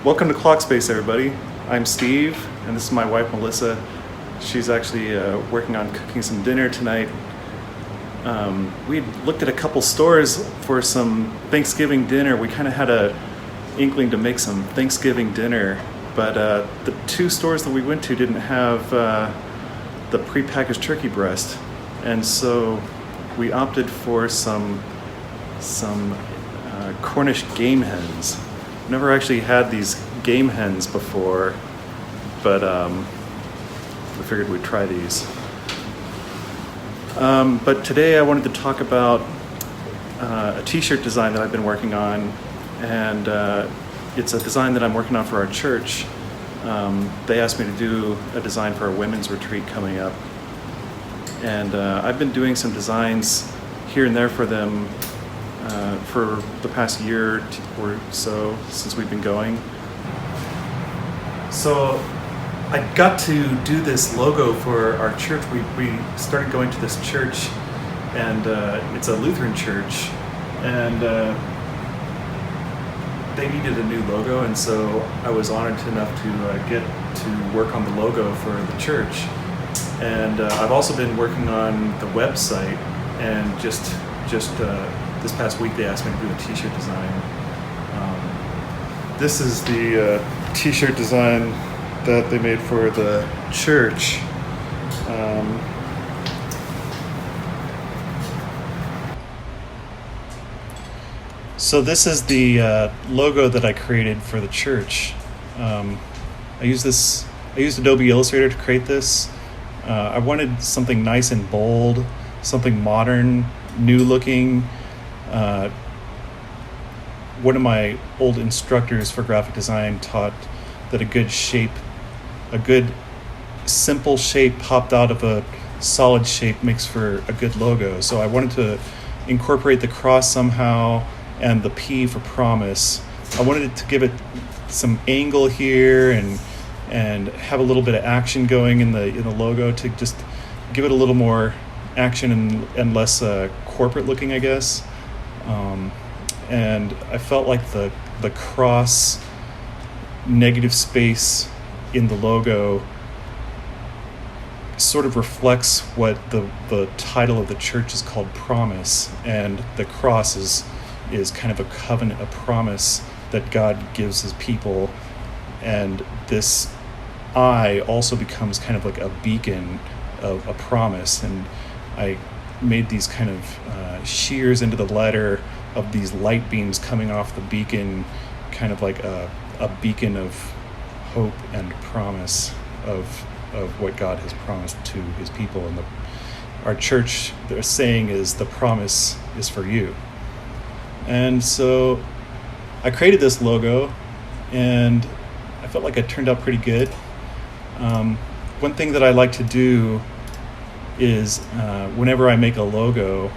Welcome to Clockspace, everybody. I'm Steve, and this is my wife, Melissa. She's actually working on cooking some dinner tonight. We looked at a couple stores for some Thanksgiving dinner. We kind of had a inkling to make some Thanksgiving dinner, but the two stores that we went to didn't have the prepackaged turkey breast, and so we opted for some Cornish game hens. Never actually had these game hens before, but we figured we'd try these. But today I wanted to talk about a t-shirt design that I've been working on, and it's a design that I'm working on for our church. They asked me to do a design for a women's retreat coming up, and I've been doing some designs here and there for them for the past year or so since we've been going. So I got to do this logo for our church. We started going to this church, and it's a Lutheran church, and they needed a new logo, and so I was honored enough to get to work on the logo for the church. And I've also been working on the website, and just this past week they asked me to do a t-shirt design. This is the t-shirt design that they made for the church. So this is the logo that I created for the church. I used Adobe Illustrator to create this. I wanted something nice and bold, something modern, new looking. One of my old instructors for graphic design taught that a good simple shape popped out of a solid shape makes for a good logo. So I wanted to incorporate the cross somehow and the P for promise. I wanted it to give it some angle here and have a little bit of action going in the logo to just give it a little more action and less corporate looking, I guess. And I felt like the cross negative space in the logo sort of reflects what the title of the church is called, Promise, and the cross is kind of a covenant, a promise that God gives his people, and this eye also becomes kind of like a beacon of a promise. And I made these kind of shears into the letter of these light beams coming off the beacon, kind of like a beacon of hope and promise of what God has promised to his people. And our church, their saying is, the promise is for you. And so I created this logo, and I felt like it turned out pretty good. One thing that I like to do is whenever I make a logo,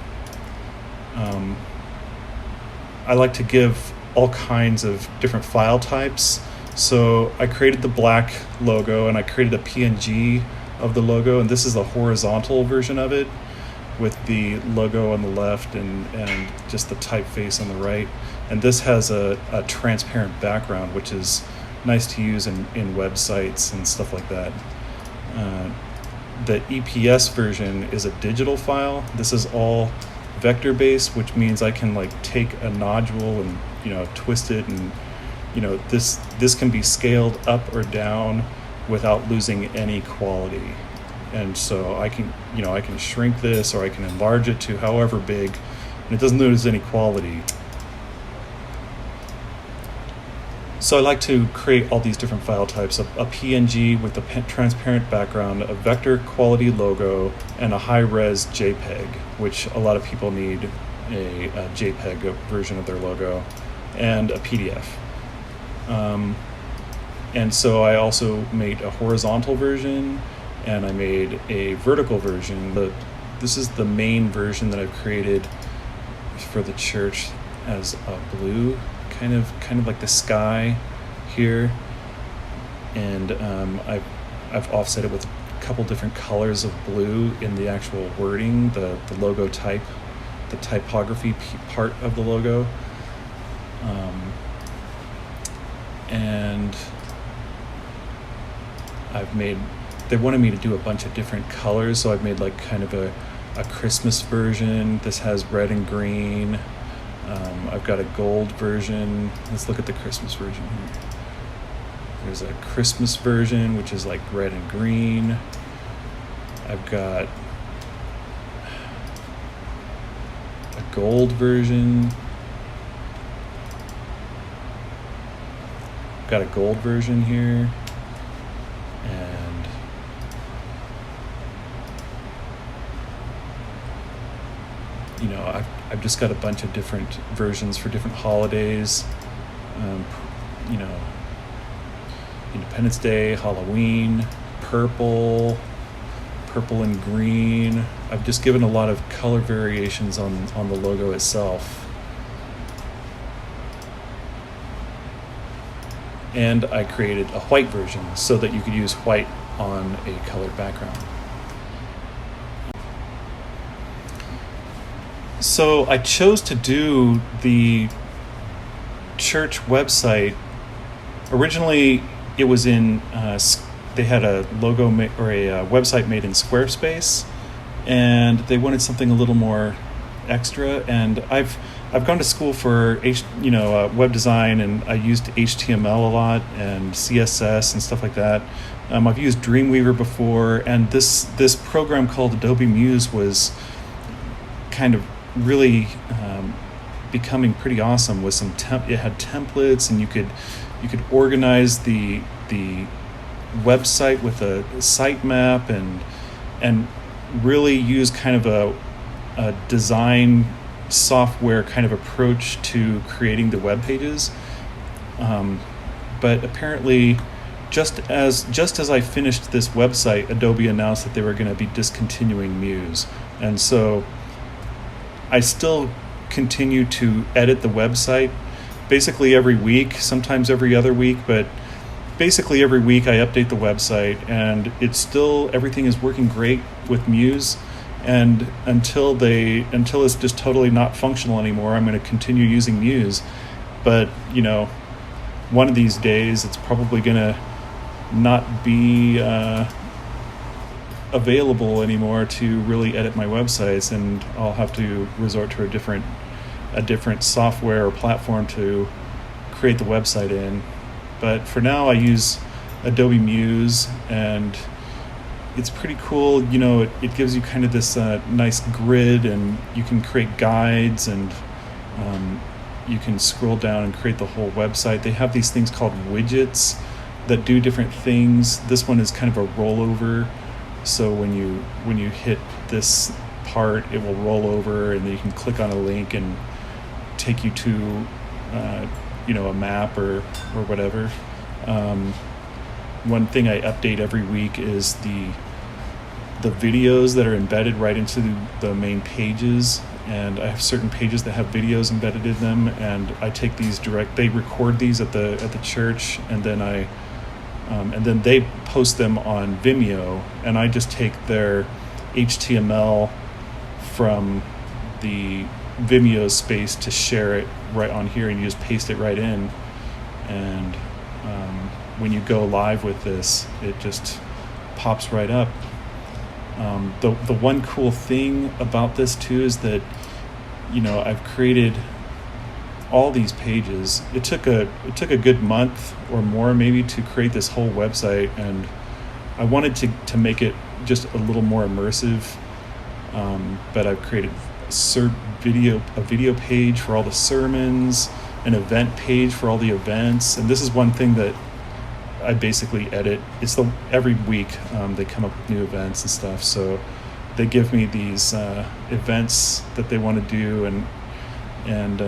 I like to give all kinds of different file types. So I created the black logo, and I created a PNG of the logo, and this is the horizontal version of it with the logo on the left and just the typeface on the right. And this has a transparent background, which is nice to use in websites and stuff like that. The EPS version is a digital file. This is all vector based, which means I can like take a nodule and twist it, and this can be scaled up or down without losing any quality. And so I can shrink this, or I can enlarge it to however big, and it doesn't lose any quality. So I like to create all these different file types: a PNG with a transparent background, a vector quality logo, and a high-res JPEG, which a lot of people need a JPEG version of their logo, and a PDF. And so I also made a horizontal version, and I made a vertical version. This is the main version that I've created for the church as a blue, kind of like the sky here, and I've offset it with a couple different colors of blue in the actual wording, the logo type, the typography part of the logo. and they wanted me to do a bunch of different colors, so I've made like kind of a Christmas version. This has red and green. I've got a gold version. Let's look at the Christmas version here. There's a Christmas version, which is like red and green. I've got a gold version. Got a gold version here. And I've just got a bunch of different versions for different holidays. Independence Day, Halloween, purple and green. I've just given a lot of color variations on the logo itself. And I created a white version so that you could use white on a colored background. So I chose to do the church website. Originally, it was in, they had a logo or a website made in Squarespace, and they wanted something a little more extra. And I've gone to school for web design, and I used HTML a lot and CSS and stuff like that. I've used Dreamweaver before, and this program called Adobe Muse was kind of really becoming pretty awesome with some it had templates, and you could organize the website with a sitemap and really use kind of a design software kind of approach to creating the web pages. But apparently just as I finished this website, Adobe announced that they were going to be discontinuing Muse. And so I still continue to edit the website basically every week, sometimes every other week, but basically every week I update the website, and everything is working great with Muse. And until it's just totally not functional anymore, I'm going to continue using Muse. But one of these days it's probably going to not be available anymore to really edit my websites, and I'll have to resort to a different software or platform to create the website in. But for now I use Adobe Muse, and it's pretty cool. It gives you kind of this nice grid, and you can create guides, and you can scroll down and create the whole website. They have these things called widgets that do different things. This one is kind of a rollover, so when you hit this part, it will roll over, and then you can click on a link and take you to a map or whatever. One thing I update every week is the videos that are embedded right into the main pages, and I have certain pages that have videos embedded in them, and I take these they record these at the church, and then then they post them on Vimeo, and I just take their HTML from the Vimeo space to share it right on here, and you just paste it right in. And when you go live with this, it just pops right up. The one cool thing about this too is that I've created all these pages. It took a good month or more maybe to create this whole website, and I wanted to make it just a little more immersive. But I've created a video page for all the sermons, an event page for all the events, and this is one thing that I basically edit. Every week they come up with new events and stuff, so they give me these events that they want to do, and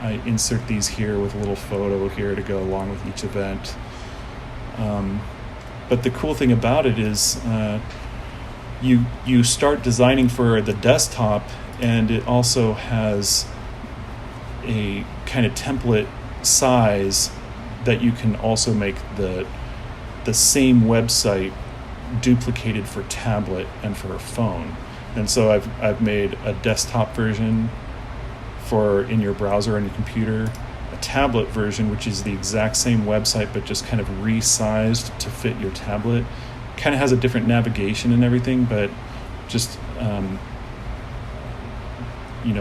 I insert these here with a little photo here to go along with each event. But the cool thing about it is you start designing for the desktop, and it also has a kind of template size that you can also make the same website duplicated for tablet and for a phone. And so I've made a desktop version for in your browser on your computer, a tablet version, which is the exact same website but just kind of resized to fit your tablet. Kind of has a different navigation and everything, but just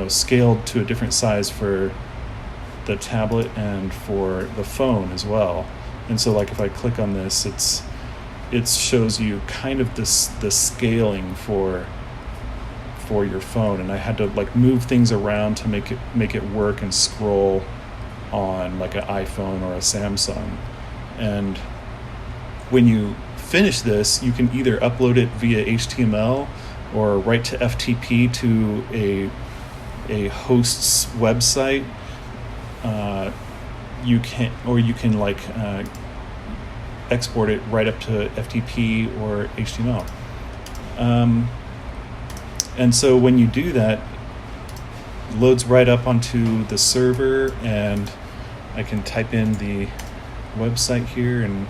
scaled to a different size for the tablet and for the phone as well. And so like if I click on this, it shows you kind of the scaling for your phone, and I had to like move things around to make it work and scroll on like an iPhone or a Samsung. And when you finish this, you can either upload it via HTML or write to FTP to a host's website. You can like export it right up to FTP or HTML. And so when you do that, it loads right up onto the server, and I can type in the website here, and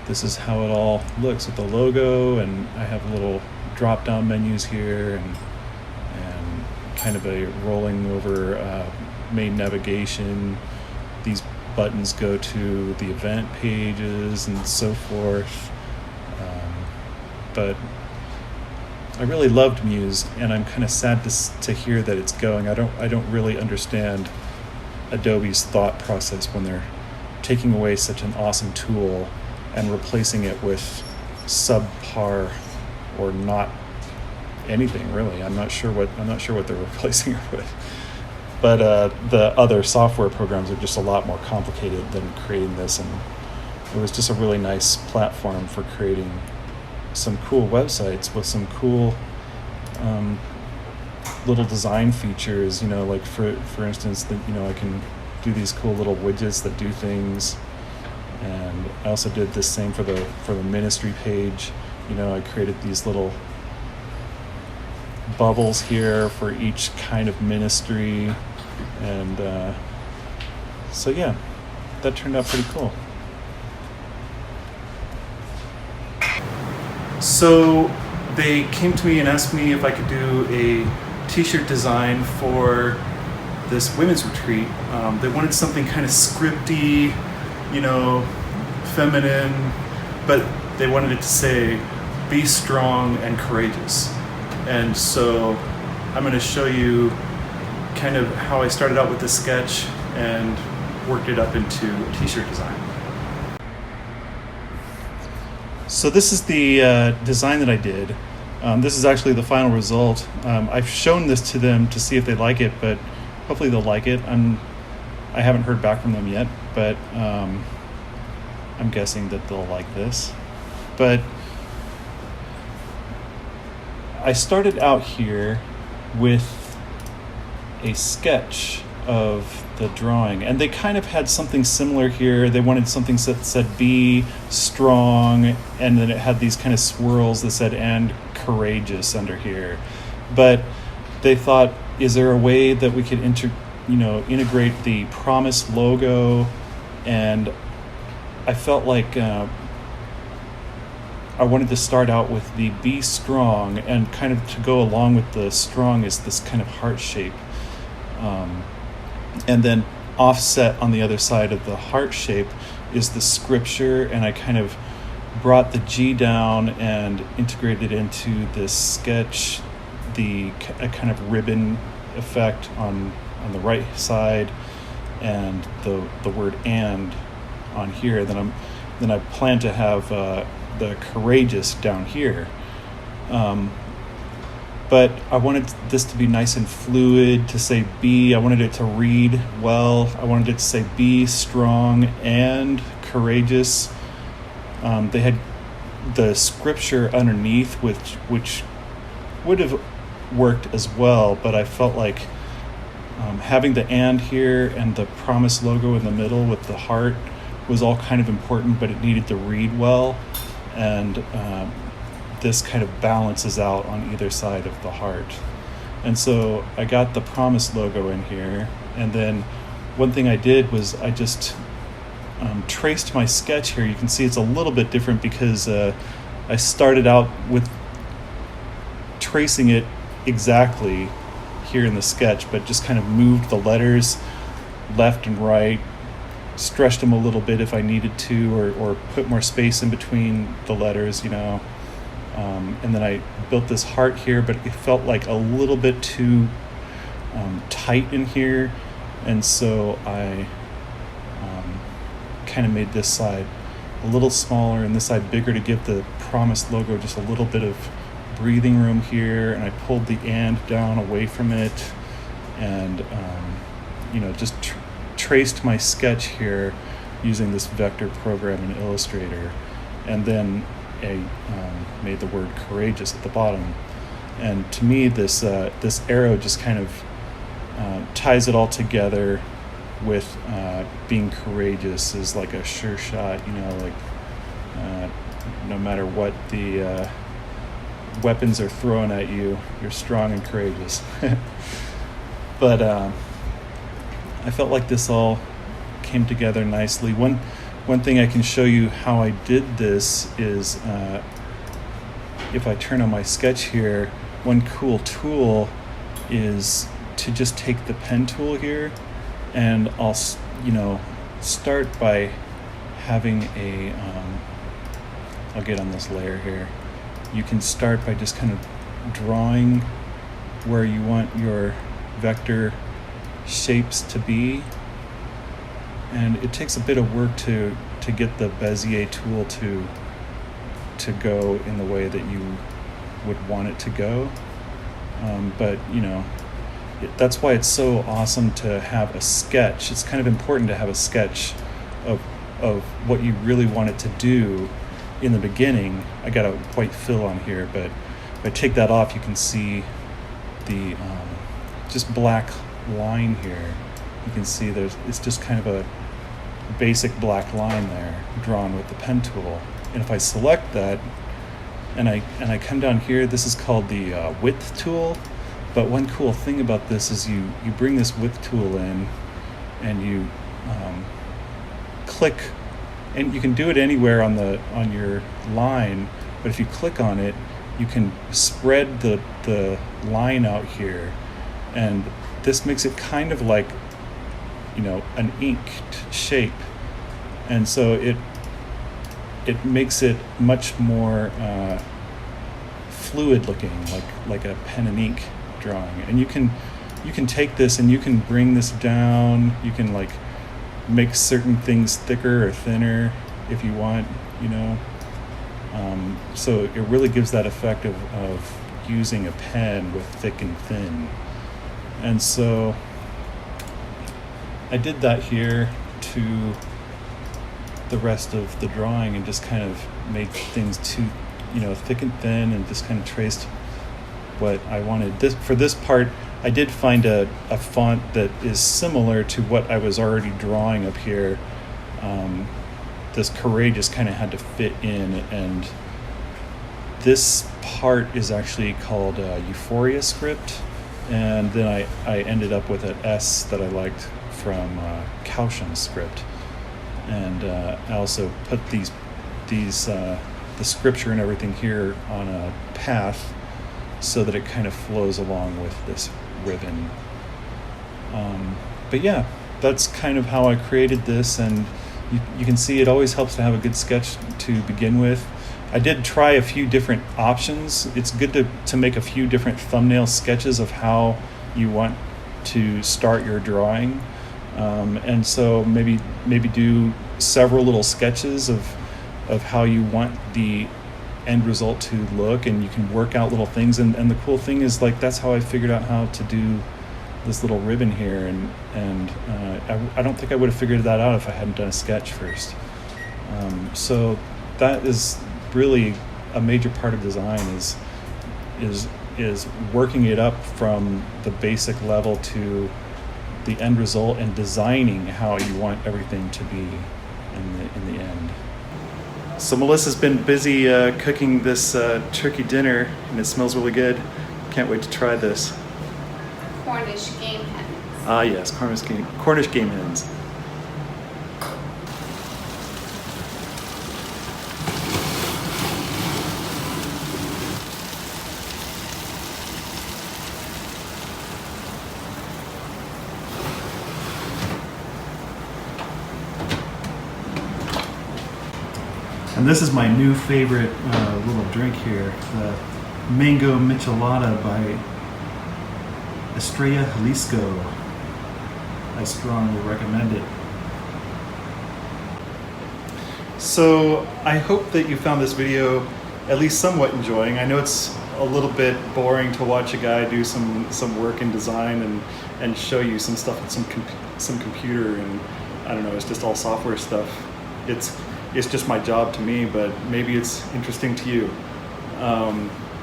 this is how it all looks with the logo, and I have little drop-down menus here, and kind of a rolling over main navigation. These buttons go to the event pages and so forth. But I really loved Muse, and I'm kind of sad to hear that it's going. I don't really understand Adobe's thought process when they're taking away such an awesome tool and replacing it with subpar or not anything really. I'm not sure what they're replacing it with. But the other software programs are just a lot more complicated than creating this, and it was just a really nice platform for creating some cool websites with some cool little design features, like for instance, that I can do these cool little widgets that do things. And I also did the same for the ministry page. I created these little bubbles here for each kind of ministry, and so yeah, that turned out pretty cool. So they came to me and asked me if I could do a t-shirt design for this women's retreat. They wanted something kind of scripty, feminine, but they wanted it to say, "Be strong and courageous." And so I'm going to show you kind of how I started out with this sketch and worked it up into a t-shirt design. So this is the design that I did. This is actually the final result. I've shown this to them to see if they like it, but hopefully they'll like it. I haven't heard back from them yet, but I'm guessing that they'll like this. But I started out here with a sketch of the drawing, and they kind of had something similar here. They wanted something that said "be strong," and then it had these kind of swirls that said "and courageous" under here. But they thought, is there a way that we could integrate the Promise logo? And I felt like I wanted to start out with the "be strong," and kind of to go along with the strong is this kind of heart shape. And then offset on the other side of the heart shape is the scripture, and I kind of brought the G down and integrated into this sketch a kind of ribbon effect on the right side, and the word "and" on here. Then I plan to have the courageous down here. But I wanted this to be nice and fluid, to say "be." I wanted it to read well. I wanted it to say "be strong and courageous." They had the scripture underneath, which would have worked as well, but I felt like having the "and" here and the Promise logo in the middle with the heart was all kind of important, but it needed to read well, and this kind of balances out on either side of the heart. And so I got the Promise logo in here, and then one thing I did was I just traced my sketch here. You can see it's a little bit different because I started out with tracing it exactly here in the sketch, but just kind of moved the letters left and right, stretched them a little bit if I needed to, or put more space in between the letters, and then I built this heart here, but it felt like a little bit too tight in here, and so I kind of made this side a little smaller and this side bigger to give the Promise logo just a little bit of breathing room here, and I pulled the "and" down away from it, and just traced my sketch here using this vector program in Illustrator, and then I made the word courageous at the bottom. And to me, this arrow just kind of ties it all together with being courageous is like a sure shot, no matter what the weapons are thrown at you, you're strong and courageous. But I felt like this all came together nicely. One thing I can show you how I did this is if I turn on my sketch here, one cool tool is to just take the pen tool here, and I'll start by having I'll get on this layer here. You can start by just kind of drawing where you want your vector shapes to be, and it takes a bit of work to get the Bezier tool to go in the way that you would want it to go, but that's why it's so awesome to have a sketch. It's kind of important to have a sketch of what you really want it to do in the beginning. I got a white fill on here, but if I take that off, you can see the just black line here. You can see it's just kind of a basic black line there drawn with the pen tool. And if I select that and I come down here, this is called the width tool. But one cool thing about this is you bring this width tool in and you click, and you can do it anywhere on your line, but if you click on it, you can spread the line out here, and this makes it kind of like an inked shape, and so it makes it much more fluid looking, like a pen and ink drawing. And you can take this and you can bring this down. You can make certain things thicker or thinner if you want, so it really gives that effect of using a pen with thick and thin. And so I did that here to the rest of the drawing, and just kind of made things too thick and thin, and just kind of traced what I wanted. For this part, I did find a font that is similar to what I was already drawing up here. This courageous kind of had to fit in, and this part is actually called Euphoria script, and then I ended up with an S that I liked from Caution script, and I also put the scripture and everything here on a path so that it kind of flows along with this ribbon. But yeah, that's kind of how I created this, and you can see it always helps to have a good sketch to begin with. I did try a few different options. It's good to make a few different thumbnail sketches of how you want to start your drawing, and so maybe do several little sketches of how you want the end result to look, and you can work out little things, and the cool thing is that's how I figured out how to do this little ribbon here, and I don't think I would have figured that out if I hadn't done a sketch first. So that is really a major part of design is working it up from the basic level to the end result, and designing how you want everything to be in the end. So Melissa's been busy cooking this turkey dinner, and it smells really good. Can't wait to try this. Cornish game hens. Ah yes, Cornish game hens. And this is my new favorite little drink here, the Mango Michelada by Estrella Jalisco. I strongly recommend it. So I hope that you found this video at least somewhat enjoying. I know it's a little bit boring to watch a guy do some work in design and show you some stuff with some computer, and I don't know, it's just all software stuff. It's just my job to me, but maybe it's interesting to you.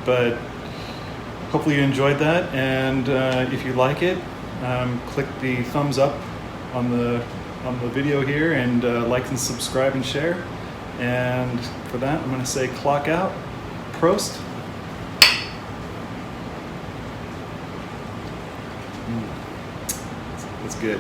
But hopefully you enjoyed that, and if you like it, click the thumbs up on the video here, and like and subscribe and share. And for that, I'm going to say clock out. Prost. That's good.